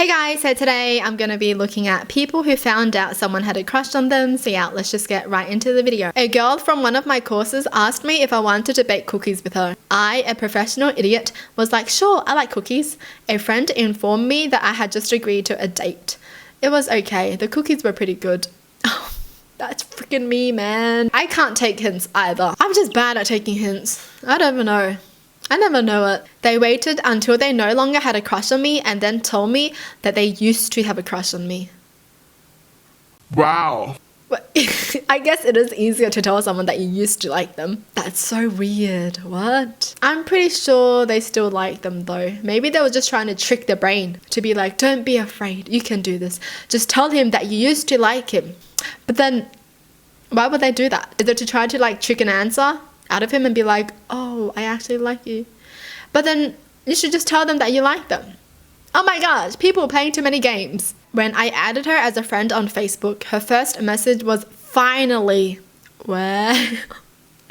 Hey guys, so today I'm going to be looking at people who found out someone had a crush on them. So yeah, let's just get right into the video. A girl from one of my courses asked me if I wanted to bake cookies with her. I, a professional idiot, was like, sure, I like cookies. A friend informed me that I had just agreed to a date. It was okay, the cookies were pretty good. Oh, that's freaking me, man. I can't take hints either. I'm just bad at taking hints. I don't even know. I never know it. They waited until they no longer had a crush on me and then told me that they used to have a crush on me. Wow. I guess it is easier to tell someone that you used to like them. That's so weird. What? I'm pretty sure they still like them though. Maybe they were just trying to trick their brain to be like, don't be afraid, you can do this. Just tell him that you used to like him. But then, why would they do that? Is it to try to like trick an answer out of him and be like, oh, I actually like you? But then you should just tell them that you like them. Oh my gosh, people playing too many games. When I added her as a friend on Facebook, her first message was, finally. Well,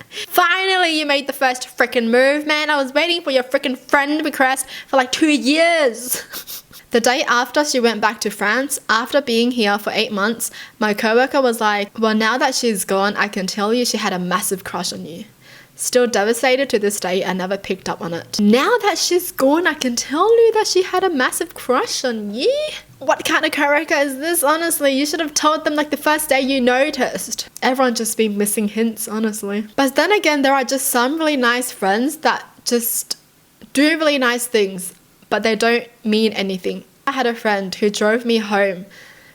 finally you made the first freaking move, man. I was waiting for your freaking friend request for like 2 years. The day after she went back to France, after being here for 8 months, my coworker was like, well, now that she's gone, I can tell you she had a massive crush on you. Still devastated to this day, I never picked up on it. Now that she's gone, I can tell you that she had a massive crush on you? What kind of coworker is this, honestly? You should have told them like the first day you noticed. Everyone just been missing hints, honestly. But then again, there are just some really nice friends that just do really nice things, but they don't mean anything. I had a friend who drove me home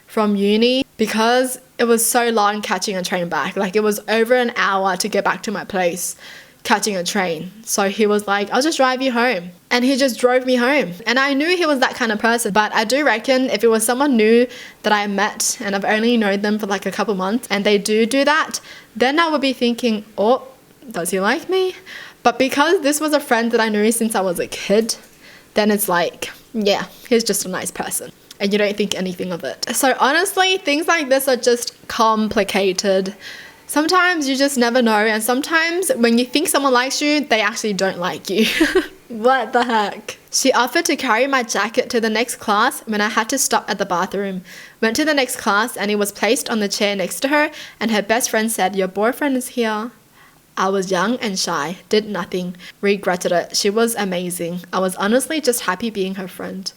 from uni because it was so long catching a train back. Like it was over an hour to get back to my place catching a train. So he was like, I'll just drive you home. And he just drove me home. And I knew he was that kind of person. But I do reckon if it was someone new that I met and I've only known them for like a couple months and they do that, then I would be thinking, oh, does he like me? But because this was a friend that I knew since I was a kid, then it's like, yeah, he's just a nice person. And you don't think anything of it. So honestly, things like this are just complicated. Sometimes you just never know, and sometimes when you think someone likes you, they actually don't like you. What the heck? She offered to carry my jacket to the next class when I had to stop at the bathroom. Went to the next class and it was placed on the chair next to her, and her best friend said, your boyfriend is here. I was young and shy, did nothing, regretted it. She was amazing. I was honestly just happy being her friend.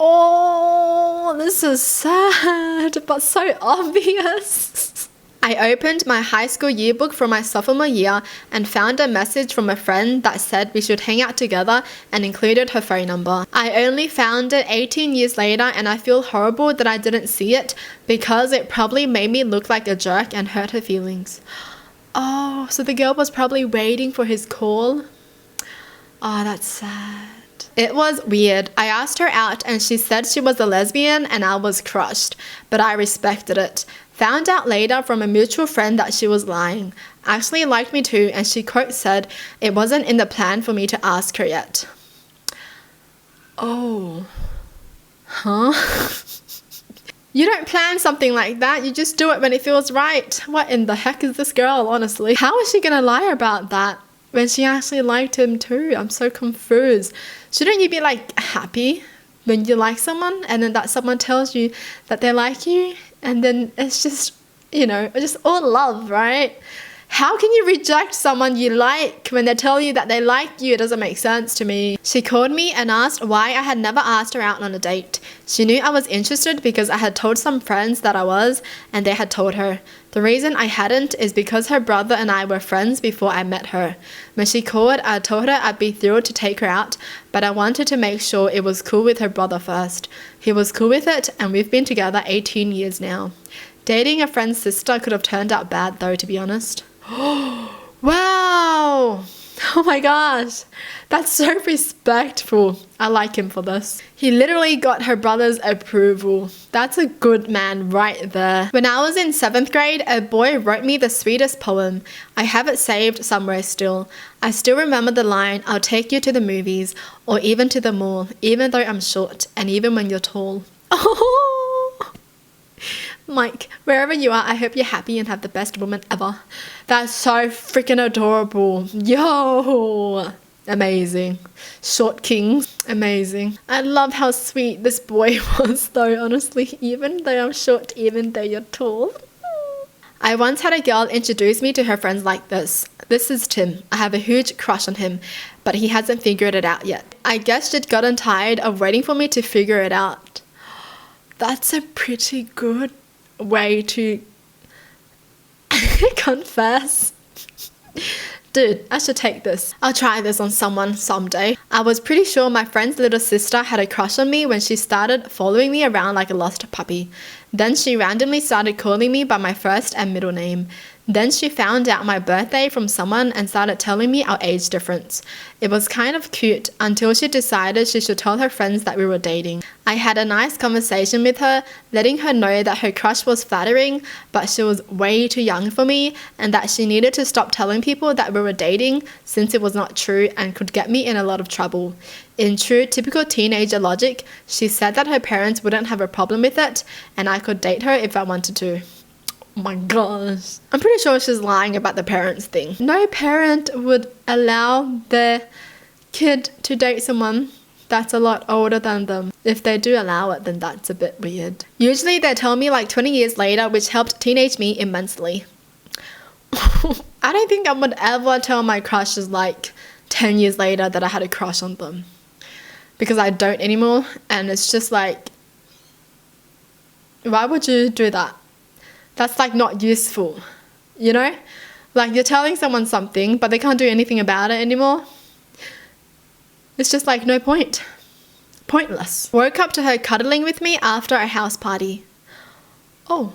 Oh, this is sad, but so obvious. I opened my high school yearbook from my sophomore year and found a message from a friend that said we should hang out together and included her phone number. I only found it 18 years later and I feel horrible that I didn't see it because it probably made me look like a jerk and hurt her feelings. Oh, so the girl was probably waiting for his call. Oh, that's sad. It was weird. I asked her out and she said she was a lesbian and I was crushed, but I respected it. Found out later from a mutual friend that she was lying. Actually liked me too, and she quote said it wasn't in the plan for me to ask her yet. Oh. Huh? You don't plan something like that, you just do it when it feels right. What in the heck is this girl, honestly? How is she gonna lie about that when she actually liked him too? I'm so confused. Shouldn't you be like happy when you like someone and then that someone tells you that they like you, and then it's just, you know, just all love, right? How can you reject someone you like when they tell you that they like you? It doesn't make sense to me. She called me and asked why I had never asked her out on a date. She knew I was interested because I had told some friends that I was, and they had told her. The reason I hadn't is because her brother and I were friends before I met her. When she called, I told her I'd be thrilled to take her out, but I wanted to make sure it was cool with her brother first. He was cool with it, and we've been together 18 years now. Dating a friend's sister could have turned out bad though, to be honest. Wow! Oh my gosh, that's so respectful. I like him for this. He literally got her brother's approval. That's a good man right there. When I was in 7th grade, a boy wrote me the sweetest poem. I have it saved somewhere still. I still remember the line, I'll take you to the movies or even to the mall, even though I'm short and even when you're tall. Oh! Mike, wherever you are, I hope you're happy and have the best woman ever. That's so freaking adorable. Yo! Amazing. Short kings. Amazing. I love how sweet this boy was though, honestly. Even though I'm short, even though you're tall. I once had a girl introduce me to her friends like this. This is Tim. I have a huge crush on him, but he hasn't figured it out yet. I guess she'd gotten tired of waiting for me to figure it out. That's a pretty good way to confess. Dude, I should take this. I'll try this on someone someday. I was pretty sure my friend's little sister had a crush on me when she started following me around like a lost puppy. Then she randomly started calling me by my first and middle name. Then she found out my birthday from someone and started telling me our age difference. It was kind of cute until she decided she should tell her friends that we were dating. I had a nice conversation with her, letting her know that her crush was flattering, but she was way too young for me and that she needed to stop telling people that we were dating since it was not true and could get me in a lot of trouble. In true typical teenager logic, she said that her parents wouldn't have a problem with it and I could date her if I wanted to. Oh my gosh. I'm pretty sure she's lying about the parents thing. No parent would allow their kid to date someone that's a lot older than them. If they do allow it, then that's a bit weird. Usually they tell me like 20 years later, which helped teenage me immensely. I don't think I would ever tell my crushes like 10 years later that I had a crush on them. Because I don't anymore. And it's just like, why would you do that? That's like not useful, you know? Like you're telling someone something, but they can't do anything about it anymore. It's just like no point. Pointless. Woke up to her cuddling with me after a house party. Oh.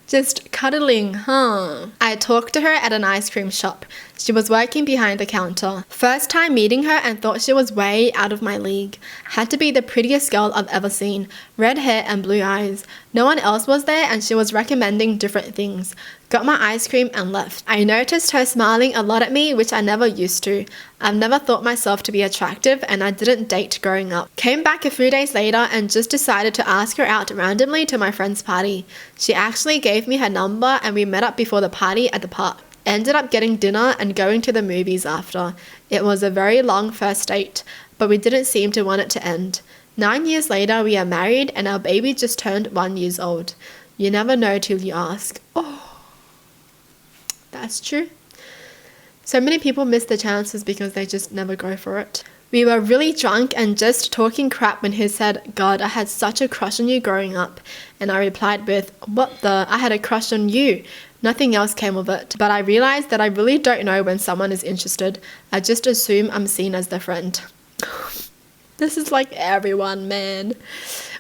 Just cuddling, huh? I talked to her at an ice cream shop. She was working behind the counter. First time meeting her and thought she was way out of my league. Had to be the prettiest girl I've ever seen. Red hair and blue eyes. No one else was there and she was recommending different things. Got my ice cream and left. I noticed her smiling a lot at me, which I never used to. I've never thought myself to be attractive and I didn't date growing up. Came back a few days later and just decided to ask her out randomly to my friend's party. She actually gave me her number and we met up before the party at the park. Ended up getting dinner and going to the movies after. It was a very long first date, but we didn't seem to want it to end. 9 years later, we are married and our baby just turned 1 year old. You never know till you ask. Oh. That's true. So many people miss the chances because they just never go for it. We were really drunk and just talking crap when he said, God, I had such a crush on you growing up. And I replied with, what the? I had a crush on you. Nothing else came of it. But I realized that I really don't know when someone is interested. I just assume I'm seen as their friend. This is like everyone, man.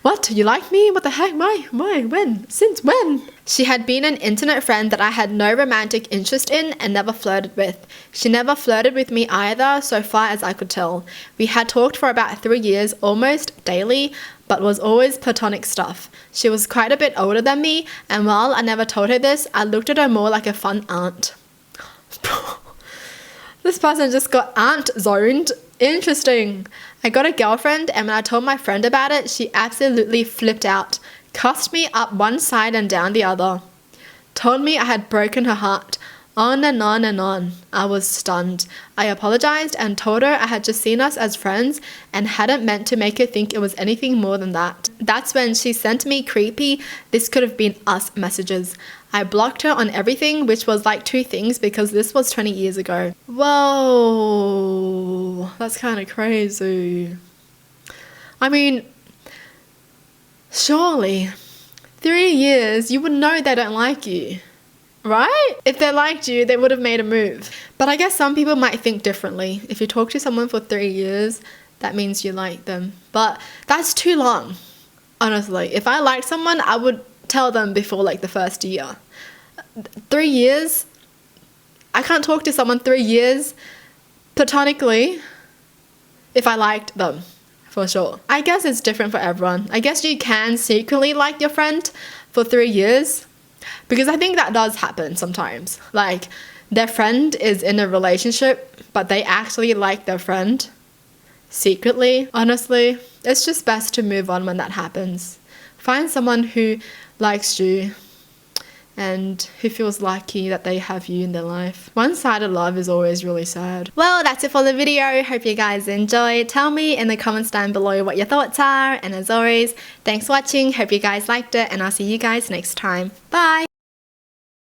What? You like me? What the heck? Why? When? Since when? She had been an internet friend that I had no romantic interest in and never flirted with. She never flirted with me either, so far as I could tell. We had talked for about 3 years, almost daily, but was always platonic stuff. She was quite a bit older than me, and while I never told her this, I looked at her more like a fun aunt. This person just got aunt zoned. Interesting. I got a girlfriend and when I told my friend about it, she absolutely flipped out. Cussed me up one side and down the other. Told me I had broken her heart. On and on and on. I was stunned. I apologized and told her I had just seen us as friends and hadn't meant to make her think it was anything more than that. That's when she sent me creepy, this could have been us messages. I blocked her on everything, which was like 2 things because this was 20 years ago. Whoa, that's kind of crazy. I mean, surely 3 years, you would know they don't like you, right? If they liked you, they would have made a move. But I guess some people might think differently. If you talk to someone for 3 years, that means you like them. But that's too long, honestly. If I liked someone, I would tell them before like the first year. 3 years? I can't talk to someone 3 years platonically if I liked them, for sure. I guess it's different for everyone. I guess you can secretly like your friend for 3 years because I think that does happen sometimes. Like their friend is in a relationship but they actually like their friend secretly. Honestly, it's just best to move on when that happens. Find someone who likes you and who feels lucky that they have you in their life. One-sided love is always really sad. Well, that's it for the video. Hope you guys enjoyed. Tell me in the comments down below what your thoughts are, and as always, thanks for watching. Hope you guys liked it, and I'll see you guys next time. Bye!